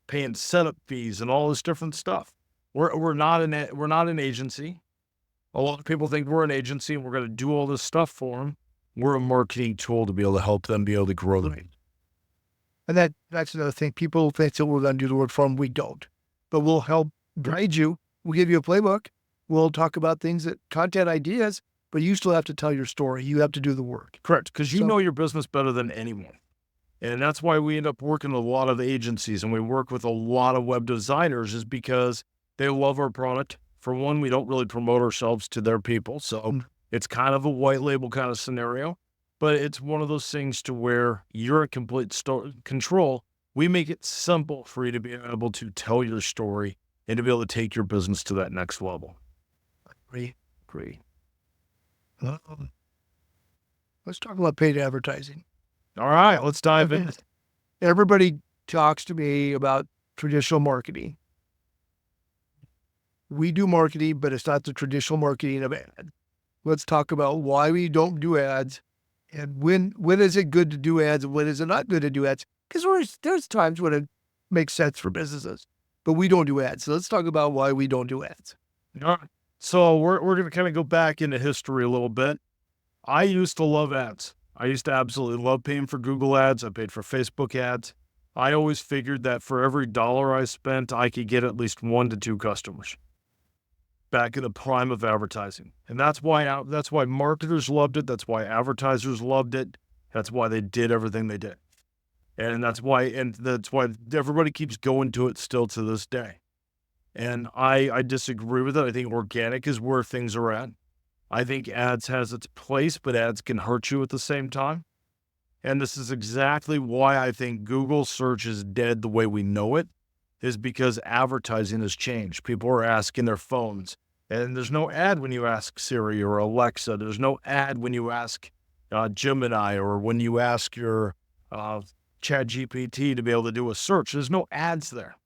paying setup fees and all this different stuff. We're not an agency. A lot of people think we're an agency and we're going to do all this stuff for them. We're a marketing tool to be able to help them be able to grow them. And that's another thing. People think that we're going to do the work for them. We don't. But we'll help guide you. We'll give you a playbook. We'll talk about things, content ideas, but you still have to tell your story. You have to do the work. Correct, because you know your business better than anyone. And that's why we end up working with a lot of agencies and we work with a lot of web designers, is because they love our product. For one, we don't really promote ourselves to their people. So it's kind of a white label kind of scenario, but it's one of those things to where you're in complete control. We make it simple for you to be able to tell your story and to be able to take your business to that next level. Agree. Let's talk about paid advertising. All right, let's dive in. Everybody talks to me about traditional marketing. We do marketing, but it's not the traditional marketing of ad. Let's talk about why we don't do ads, and when is it good to do ads and when is it not good to do ads? Because there's times when it makes sense for businesses, but we don't do ads. So let's talk about why we don't do ads. All right. So we're going to kind of go back into history a little bit. I used to love ads. I used to absolutely love paying for Google ads. I paid for Facebook ads. I always figured that for every dollar I spent, I could get at least 1 to 2 customers back in the prime of advertising. And that's why marketers loved it. That's why advertisers loved it. That's why they did everything they did. And that's why everybody keeps going to it still to this day. And I disagree with it. I think organic is where things are at. I think ads has its place, but ads can hurt you at the same time. And this is exactly why I think Google search is dead the way we know it, is because advertising has changed. People are asking their phones, and there's no ad when you ask Siri or Alexa. There's no ad when you ask Gemini or when you ask your Chat GPT to be able to do a search. There's no ads there.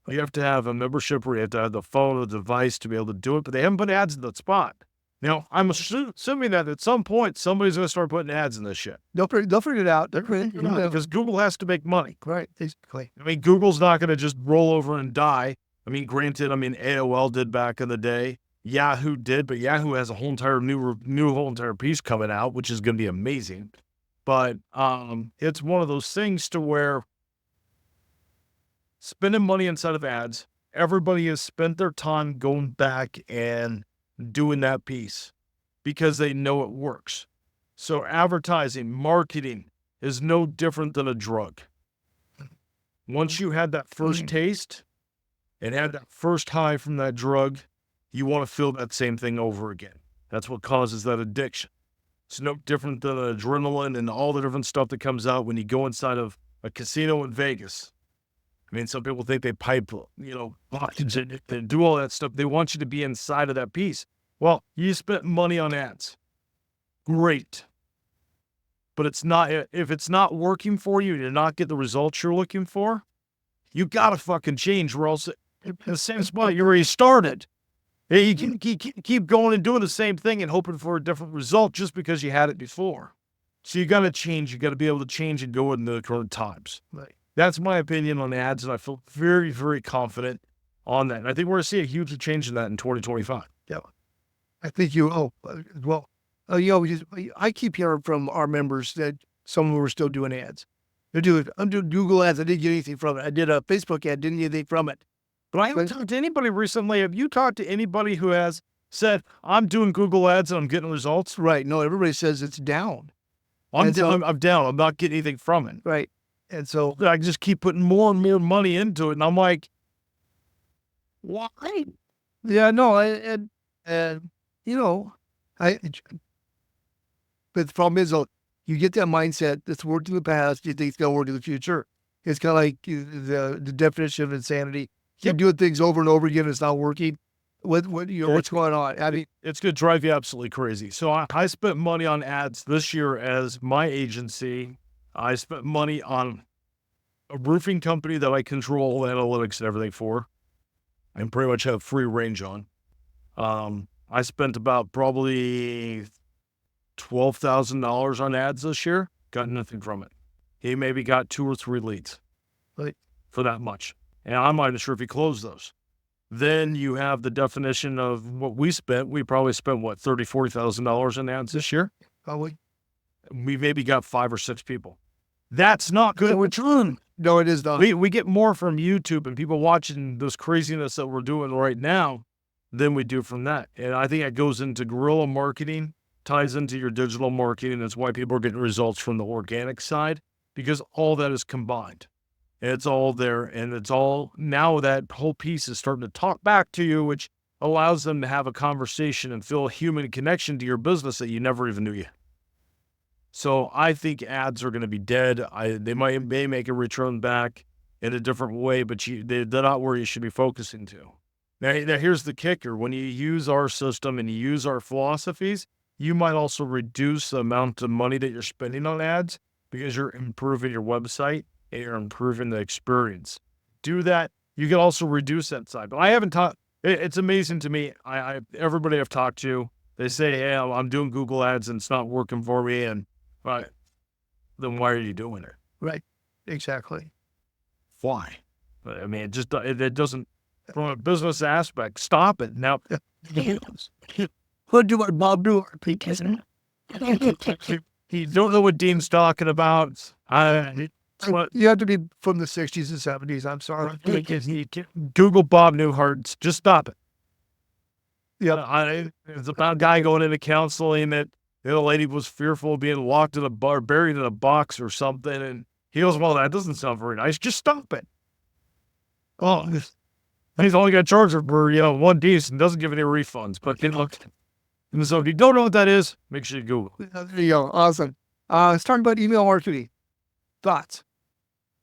You have to have a membership or you have to have the phone or the device to be able to do it, but they haven't put ads in that spot. Now, I'm assuming that at some point, somebody's going to start putting ads in this shit. They'll figure it out. Because Google has to make money. Right, exactly. I mean, Google's not going to just roll over and die. I mean, granted, AOL did back in the day. Yahoo did, but Yahoo has a whole entire whole entire piece coming out, which is going to be amazing. But it's one of those things to where spending money inside of ads, everybody has spent their time going back and doing that piece because they know it works. So advertising, marketing is no different than a drug. Once you had that first taste and had that first high from that drug, you want to feel that same thing over again. That's what causes that addiction. It's no different than adrenaline and all the different stuff that comes out when you go inside of a casino in Vegas. I mean, some people think they pipe, boxes and do all that stuff. They want you to be inside of that piece. Well, you spent money on ads. Great. But if it's not working for you, you're not getting the results you're looking for, you got to fucking change, or else in the same spot you already started. You can keep going and doing the same thing and hoping for a different result just because you had it before. So you got to change. You got to be able to change and go in the current times. Right. That's my opinion on ads, and I feel very, very confident on that. And I think we're going to see a huge change in that in 2025. Yeah. I think I keep hearing from our members that some of them are still doing ads. I'm doing Google ads. I didn't get anything from it. I did a Facebook ad. Didn't get anything from it. But I haven't talked to anybody recently. Have you talked to anybody who has said, I'm doing Google ads and I'm getting results? Right. No, everybody says it's down. I'm down. I'm not getting anything from it. Right. And so I just keep putting more and more money into it. And I'm like, why? yeah, no, but the problem is, you get that mindset that's worked in the past, you think it's going to work in the future. It's kind of like the definition of insanity. Keep doing things over and over again. It's not working. What's going on? I mean, it's going to drive you absolutely crazy. So I spent money on ads this year as my agency. I spent money on a roofing company that I control analytics and everything for, and pretty much have free range on. I spent about probably $12,000 on ads this year. Got nothing from it. He maybe got 2 or 3 leads, Right. for that much. And I'm not even sure if he closed those. Then you have the definition of what we spent. We probably spent, $30,000, $40,000 in ads this year. Probably. We maybe got 5 or 6 people. That's not good return. No, it is not. We get more from YouTube and people watching this craziness that we're doing right now than we do from that. And I think that goes into guerrilla marketing, ties into your digital marketing. That's why people are getting results from the organic side, because all that is combined. It's all there, and it's all, now that whole piece is starting to talk back to you, which allows them to have a conversation and feel a human connection to your business that you never even knew you. So I think ads are going to be dead. They may make a return back in a different way, but they're not where you should be focusing to. Now, here's the kicker. When you use our system and you use our philosophies, you might also reduce the amount of money that you're spending on ads because you're improving your website and you're improving the experience. Do that. You can also reduce that side. But I haven't talked. It's amazing to me. Everybody I've talked to, they say, hey, I'm doing Google ads and it's not working for me. And then why are you doing it? Right. Exactly. Why? I mean, it doesn't, from a business aspect, stop it. Now, What do what Bob do? you don't know what Dean's talking about. You have to be from the 60s and 70s. I'm sorry. Google Bob Newhart. Just stop it. Yeah. It's about a guy going into counseling that the lady was fearful of being locked in a bar, buried in a box or something. And he goes, well, that doesn't sound very nice. Just stop it. Oh, he's only got charged for, 1 piece and doesn't give any refunds. But, and so if you don't know what that is, make sure you Google. There you go. Awesome. Let's talk about email marketing. Thoughts?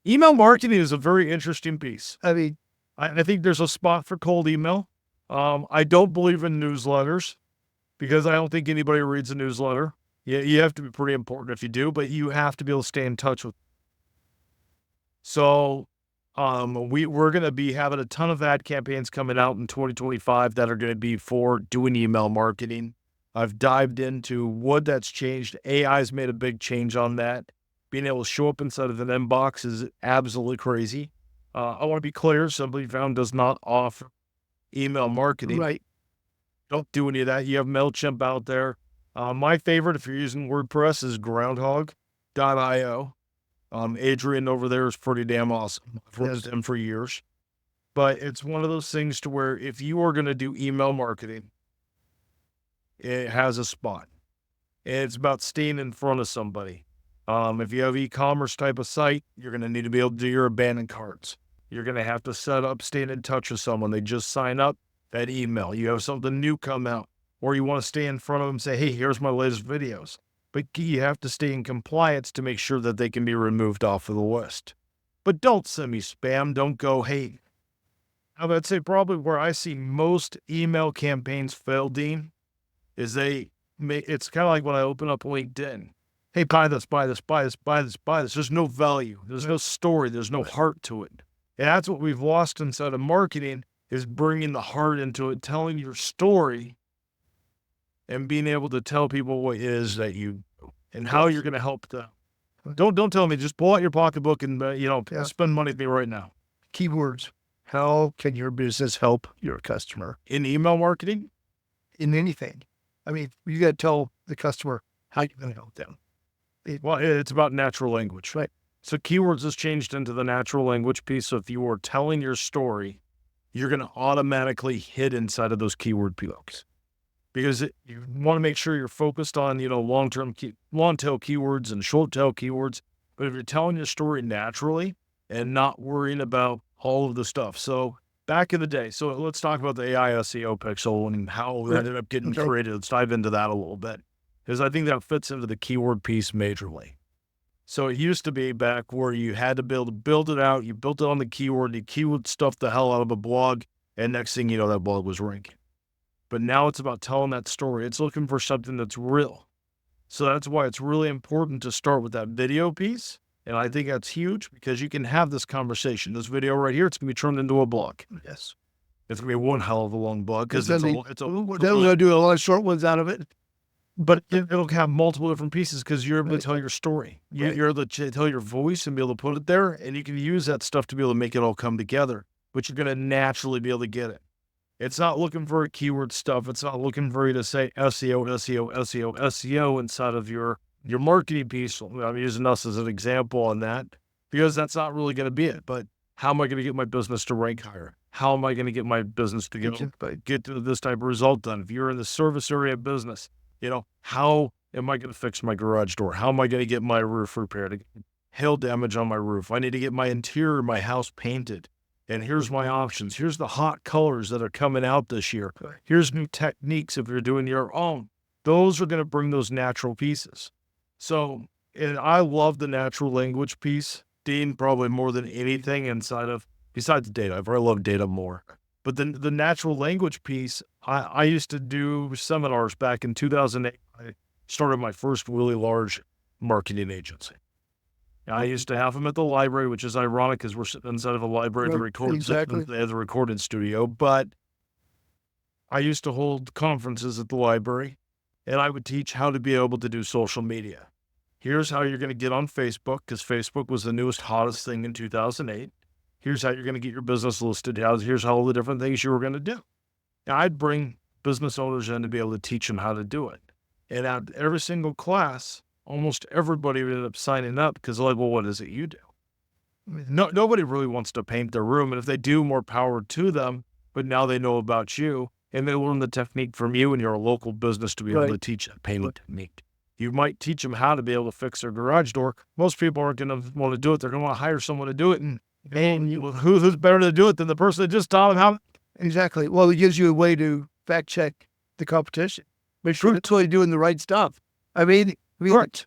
Email marketing is a very interesting piece. I mean, I think there's a spot for cold email. I don't believe in newsletters because I don't think anybody reads a newsletter. You have to be pretty important if you do, but you have to be able to stay in touch with. So we're going to be having a ton of ad campaigns coming out in 2025 that are going to be for doing email marketing. I've dived into what that's changed. AI's made a big change on that. Being able to show up inside of an inbox is absolutely crazy. I want to be clear, SimplyBeFound does not offer email marketing. right. Don't do any of that. You have MailChimp out there. My favorite, if you're using WordPress, is groundhog.io. Adrian over there is pretty damn awesome. I've worked with him for years. But it's one of those things to where if you are going to do email marketing, it has a spot. It's about staying in front of somebody. If you have e-commerce type of site, you're going to need to be able to do your abandoned carts. You're going to have to set up, stay in touch with someone. They just sign up, that email. You have something new come out, or you want to stay in front of them and say, hey, here's my latest videos. But you have to stay in compliance to make sure that they can be removed off of the list. but don't send me spam. Don't go, hey, I would say probably where I see most email campaigns fail, Dean, is it's kind of like when I open up LinkedIn. Hey, buy this, buy this, buy this, buy this, buy this. There's no value. There's no story. There's no heart to it. And that's what we've lost inside of marketing is bringing the heart into it, telling your story and being able to tell people what it is that you do and how you're going to help them. Don't tell me, just pull out your pocketbook and, spend money with me right now. Keywords. How can your business help your customer? In email marketing? In anything. I mean, you got to tell the customer how you're going to help them. It's about natural language. Right. So keywords has changed into the natural language piece. So if you are telling your story, you're going to automatically hit inside of those keyword blocks because you want to make sure you're focused on, long tail keywords and short tail keywords. But if you're telling your story naturally and not worrying about all of the stuff. So back in the day, so let's talk about the AI SEO pixel and how it ended up getting created. Let's dive into that a little bit because I think that fits into the keyword piece majorly. So it used to be back where you had to build it out. You built it on the keyword stuffed the hell out of a blog. And next thing you know, that blog was ranking. But now it's about telling that story. It's looking for something that's real. So that's why it's really important to start with that video piece. And I think that's huge because you can have this conversation. This video right here, it's going to be turned into a blog. Yes. It's going to be one hell of a long blog because Then we're going to do a lot of short ones out of it. But it'll have multiple different pieces because you're able to tell your story. You're able to tell your voice and be able to put it there. And you can use that stuff to be able to make it all come together. But you're going to naturally be able to get it. It's not looking for keyword stuff. It's not looking for you to say SEO, SEO, SEO, SEO inside of your marketing piece. I'm using us as an example on that because that's not really going to be it. But how am I going to get my business to rank higher? How am I going to get my business to get to this type of result done? If you're in the service area of business, how am I going to fix my garage door? How am I going to get my roof repaired? Hail damage on my roof. I need to get my interior of my house painted. And here's my options. Here's the hot colors that are coming out this year. Here's new techniques if you're doing your own. Those are going to bring those natural pieces. So, and I love the natural language piece, Dean, probably more than anything besides data. I love data more. But then the natural language piece, I used to do seminars back in 2008. I started my first really large marketing agency. I used to have them at the library, which is ironic because we're sitting inside of a library to record as a recording studio. But I used to hold conferences at the library, and I would teach how to be able to do social media. Here's how you're going to get on Facebook because Facebook was the newest, hottest thing in 2008. Here's how you're going to get your business listed. Here's all the different things you were going to do. Now, I'd bring business owners in to be able to teach them how to do it. And at every single class, almost everybody would end up signing up because they're like, well, what is it you do? Nobody really wants to paint their room. And if they do, more power to them. But now they know about you and they learn the technique from you and you're a local business to be able to teach that painting technique. You might teach them how to be able to fix their garage door. Most people aren't going to want to do it. They're going to want to hire someone to do it. And who's better to do it than the person that just taught them how? Exactly. Well, it gives you a way to fact check the competition. Make sure it's really doing the right stuff. I mean, correct.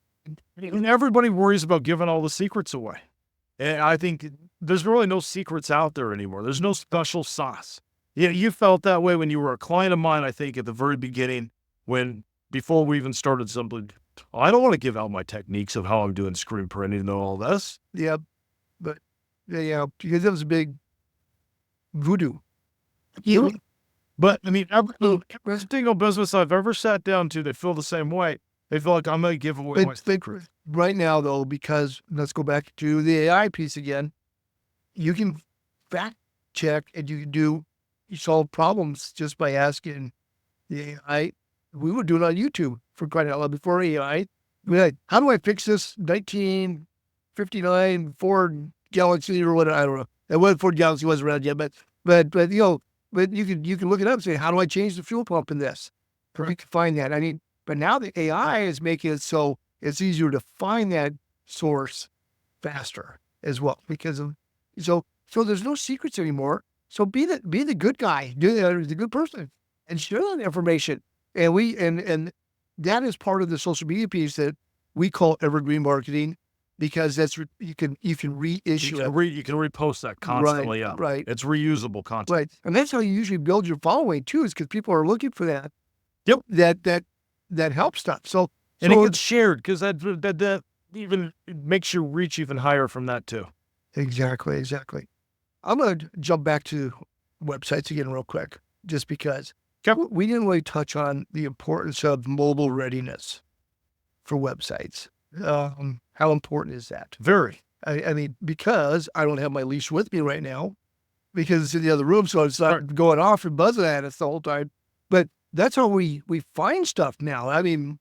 And everybody worries about giving all the secrets away. And I think there's really no secrets out there anymore. There's no special sauce. You felt that way when you were a client of mine, I think, at the very beginning, before we even started Simply. I don't want to give out my techniques of how I'm doing screen printing and all this. Yeah, but because that was a big voodoo. But I mean, every single business I've ever sat down to, they feel the same way. They feel like I'm going to give away my secret. Right now, though, because let's go back to the AI piece again, you can fact check and you solve problems just by asking the AI. We would do it on YouTube for crying out loud before AI. Like, how do I fix this 1959 Ford Galaxy or what? I don't know. That was Ford Galaxy wasn't around yet, but you can look it up and say, how do I change the fuel pump in this? You can find that. I mean, but now the AI is making it so it's easier to find that source faster as well so there's no secrets anymore. So be the good guy, the good person, and share that information. And that is part of the social media piece that we call evergreen marketing. because you can reissue it. You can repost that Right, constantly up. right, It's reusable content. right. And that's how you usually build your following too, is because people are looking for that. Yep. That help stuff. So And it gets shared because that even makes your reach even higher from that too. exactly. I'm going to jump back to websites again real quick, just because we didn't really touch on the importance of mobile readiness for websites. How important is that? Very. I mean, because I don't have my leash with me right now because it's in the other room, so it's not going off and buzzing at us the whole time. But that's how we find stuff now. I mean,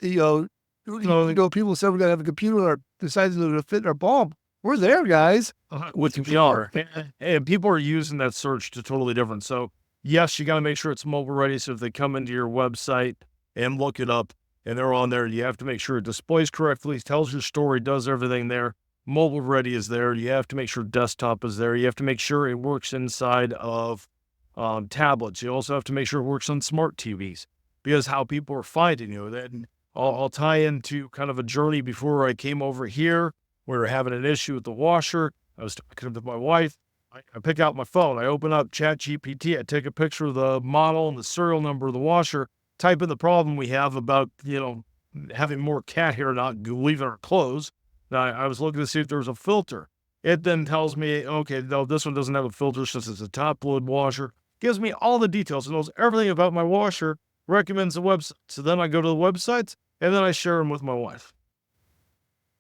people said we're going to have a computer the size of a fit in our palm. We're there, guys. With VR. And people are using that search to totally different. So yes, you got to make sure it's mobile ready. So if they come into your website and look it up and they're on there, you have to make sure it displays correctly, tells your story, does everything there. Mobile ready is there. You have to make sure desktop is there. You have to make sure it works inside of tablets. You also have to make sure it works on smart TVs, because how people are finding you. Then I'll tie into kind of a journey before I came over here. We were having an issue with the washer. I was talking to my wife. I pick out my phone. I open up ChatGPT. I take a picture of the model and the serial number of the washer, type in the problem we have about, having more cat hair not leaving our clothes. Now, I was looking to see if there was a filter. It then tells me, okay, no, this one doesn't have a filter since it's a top load washer. Gives me all the details. It knows everything about my washer, recommends the website. So then I go to the websites and then I share them with my wife.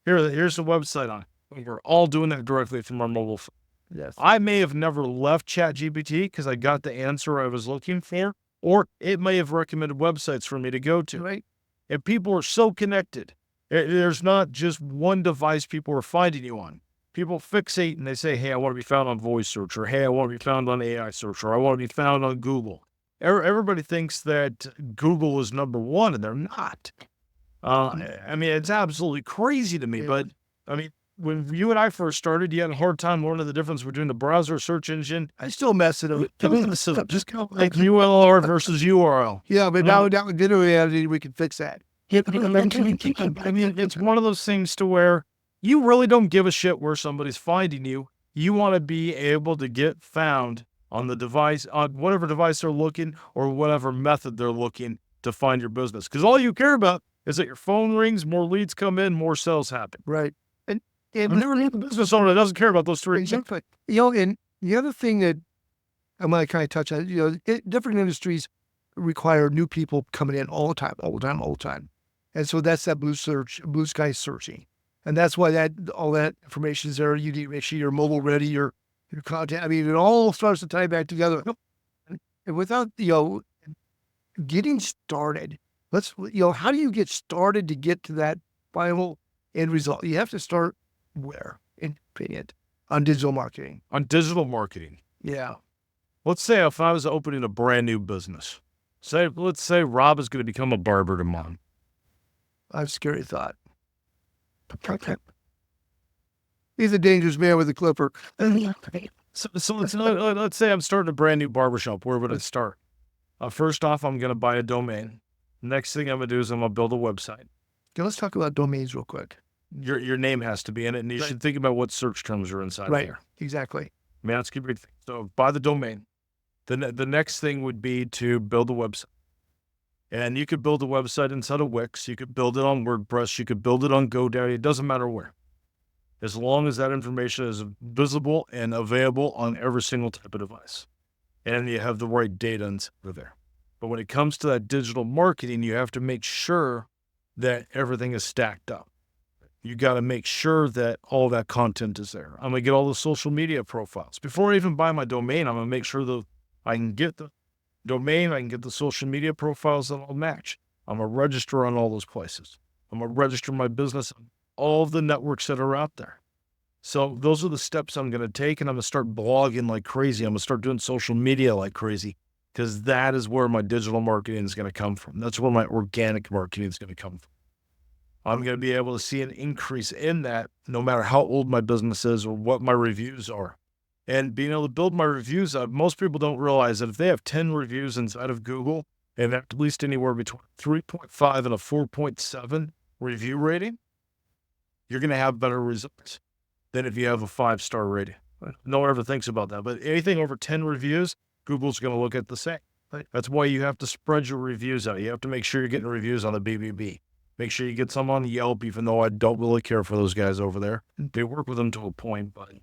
Here's the website on it. We're all doing that directly from our mobile phone. Yes. I may have never left ChatGPT because I got the answer I was looking for, or it may have recommended websites for me to go to. Right. And people are so connected. There's not just one device people are finding you on. People fixate and they say, hey, I want to be found on voice search, or hey, I want to be found on AI search, or I want to be found on Google. Everybody thinks that Google is number one, and they're not. I mean, it's absolutely crazy to me, but I mean, when you and I first started, you had a hard time learning the difference between the browser search engine. I still mess it up. Just go like URL versus URL. Yeah, but now with digital reality, we can fix that. I mean, it's one of those things to where you really don't give a shit where somebody's finding you. You want to be able to get found on the device, on whatever device they're looking, or whatever method they're looking to find your business. Because all you care about is that your phone rings, more leads come in, more sales happen. Right. And I've never met a business owner that doesn't care about those three. exactly. And the other thing that I might kind of touch on, different industries require new people coming in all the time. And so that's that blue sky searching. And that's why all that information is there. You need to make sure you're mobile ready, your content. I mean, it all starts to tie back together. And without, getting started, how do you get started to get to that final end result? You have to start where, in your opinion, on digital marketing. On digital marketing. Yeah. Let's say if I was opening a brand new business, let's say Rob is going to become a barber tomorrow. I have a scary thought. He's a dangerous man with a clipper. So let's say I'm starting a brand new barbershop. Where would I start? First off, I'm going to buy a domain. Next thing I'm going to do is I'm going to build a website. Okay, let's talk about domains real quick. Your name has to be in it, and you should think about what search terms are inside there. Exactly. I mean, that's a big thing. So buy the domain. The next thing would be to build a website. And you could build a website inside of Wix. You could build it on WordPress. You could build it on GoDaddy. It doesn't matter where. As long as that information is visible and available on every single type of device. And you have the right data inside of there. But when it comes to that digital marketing, you have to make sure that everything is stacked up. You got to make sure that all that content is there. I'm going to get all the social media profiles. Before I even buy my domain, I'm going to make sure that I can get the domain, I can get the social media profiles that all match. I'm going to register on all those places. I'm going to register my business on all of the networks that are out there. So those are the steps I'm going to take, and I'm going to start blogging like crazy. I'm going to start doing social media like crazy, because that is where my digital marketing is going to come from. That's where my organic marketing is going to come from. I'm going to be able to see an increase in that no matter how old my business is or what my reviews are. And being able to build my reviews up, most people don't realize that if they have 10 reviews inside of Google and at least anywhere between 3.5 and a 4.7 review rating, you're going to have better results than if you have a 5-star rating. No one ever thinks about that. But anything over 10 reviews, Google's going to look at the same. That's why you have to spread your reviews out. You have to make sure you're getting reviews on the BBB. Make sure you get some on Yelp, even though I don't really care for those guys over there. They work with them to a point, but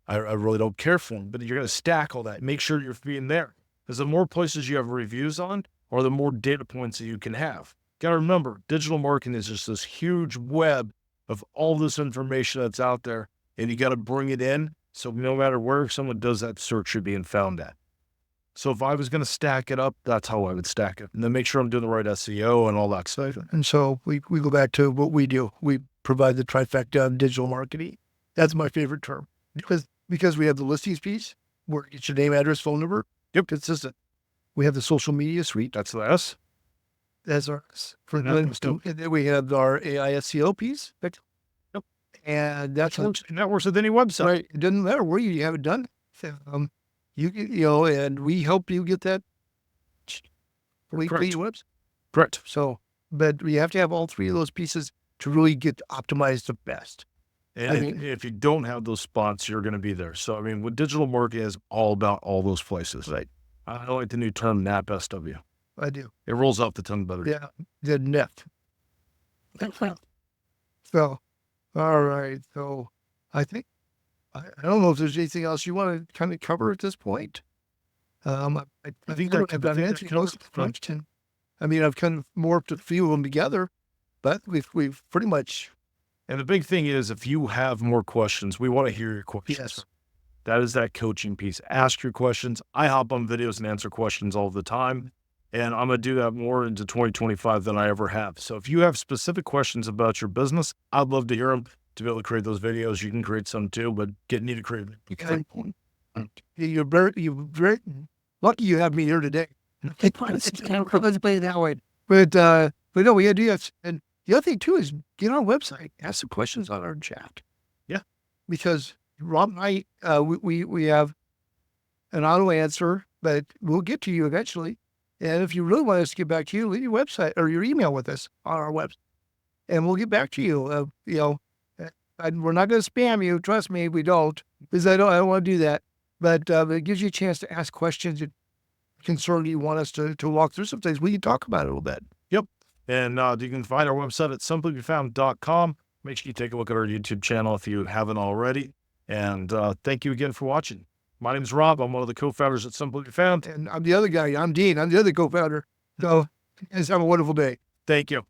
I really don't care for them. But you're going to stack all that. Make sure you're being there. Because the more places you have reviews on, or the more data points that you can have. Got to remember, digital marketing is just this huge web of all this information that's out there, and you got to bring it in. So no matter where someone does that search, you're being found at. So if I was going to stack it up, that's how I would stack it. And then make sure I'm doing the right SEO and all that stuff. And so we go back to what we do. We provide the trifecta of digital marketing. That's my favorite term. Because we have the listings piece, where you get your name, address, phone number. Yep. Consistent. We have the social media suite. That's the S. That's our S. And then we have our AI SEO piece. Yep. And that's and that works with any website. Right. It doesn't matter where you have it done. And we help you get that website. Correct. So, but we have to have all three of those pieces to really get optimized the best. And if you don't have those spots, you're going to be there. So, I mean, what digital marketing is all about, all those places. Right. I like the new term NAPW. I do. It rolls off the tongue better. Yeah. The net. So, all right. So I think, I don't know if there's anything else you want to kind of cover at this point. I think I've answered most of the question. I mean, I've kind of morphed a few of them together, but we've pretty much. And the big thing is, if you have more questions, we want to hear your questions. Yes. That is that coaching piece. Ask your questions. I hop on videos and answer questions all the time. And I'm going to do that more into 2025 than I ever have. So if you have specific questions about your business, I'd love to hear them. To be able to create those videos, you can create some too, but need to create them. You're very lucky you have me here today. Let's play it that way. But no, we do have, and the other thing too is get on our website, ask some questions on our chat. Yeah. Because Rob and I, we have an auto answer, but we'll get to you eventually. And if you really want us to get back to you, leave your website or your email with us on our website, and we'll get back to you. We're not going to spam you. Trust me, we don't, because I don't want to do that. But it gives you a chance to ask questions and concerns you want us to walk through some things. We can talk about it a little bit. Yep. And you can find our website at SimplyBeFound.com. Make sure you take a look at our YouTube channel if you haven't already. And thank you again for watching. My name is Rob. I'm one of the co-founders at SimplyBeFound. And I'm the other guy. I'm Dean. I'm the other co-founder. So, guys, have a wonderful day. Thank you.